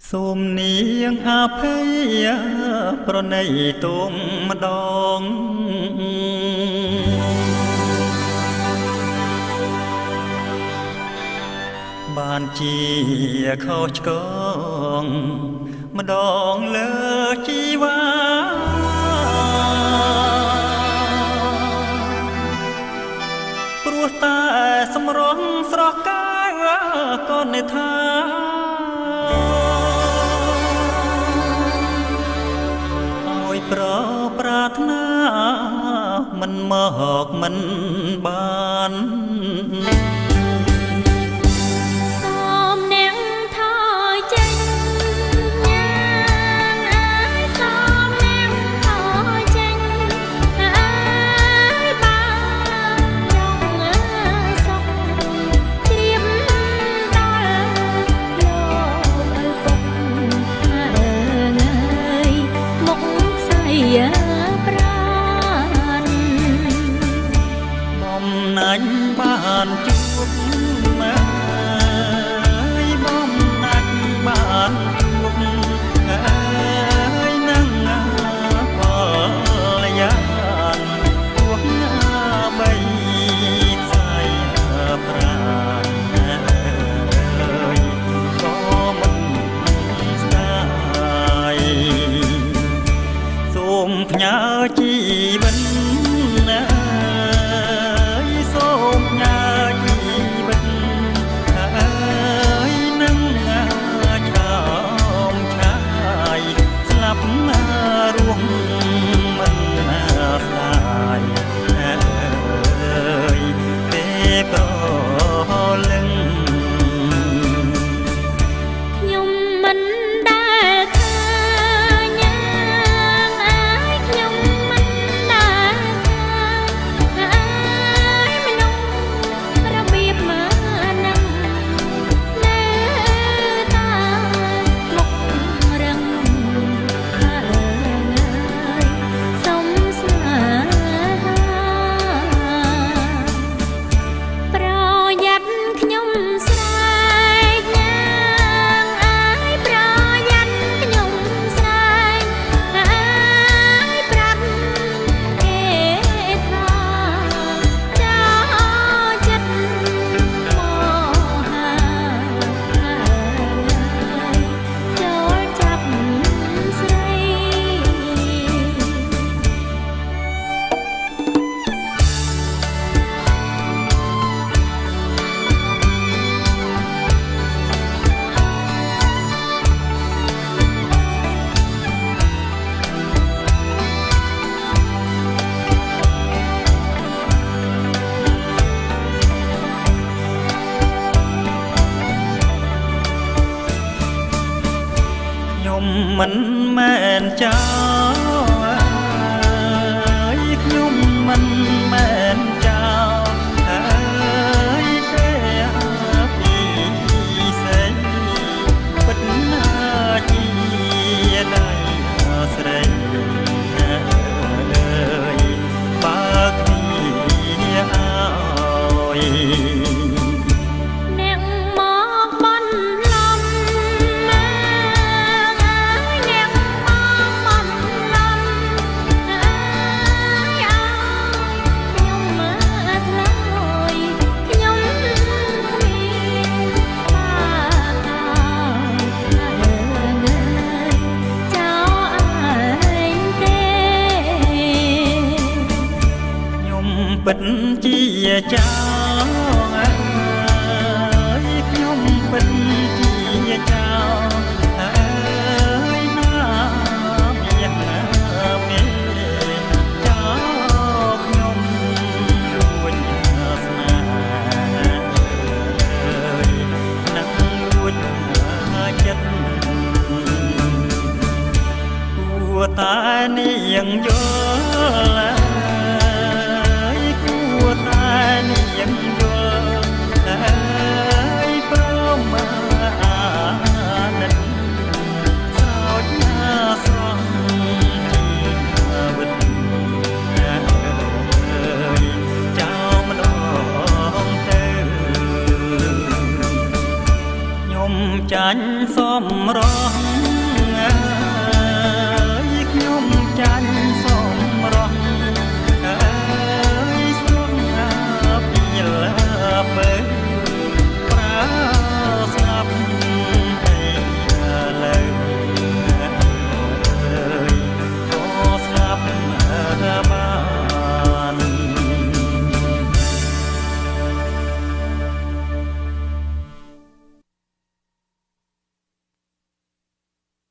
សូមនាងអភ័យប្រណីទុំម្ដងបានជាខុសឆ្គងម្ដងលើជីវ៉ាព្រោះតែសម្រស់ស្រស់កាយក៏នៅថាឲ្យប្រប្រាថ្នាមិនមកមិនបានអញបានជួបបំណាច់បានជួបនឹងពលយានទួងបីខ្សែប្រាណក៏មិនស្ដាយសូមផ្ញើជីវិតរួមមិនស្ដាយពេលប្រលឹងខ្ញុំមិនដែលថាញ៉ាំខ្ញុំមិនដែលថាមនុស្សរបៀបមកនឹងនៅតែមុខរឹងមិនមែនចោលខ្ញុំមិនមែនចោលហើយទេពីសេចពិតណាជាដៃស្រីបើគ្នាឲ្យពិតជាចោលខ្ញុំពិតជាចោលណាមានមេចោលខ្ញុំលួចស្នេហ៍នឹងលួចចិត្តគួរតែនាងយល់នាងយល់ហើយព្រម ញ់សមរស់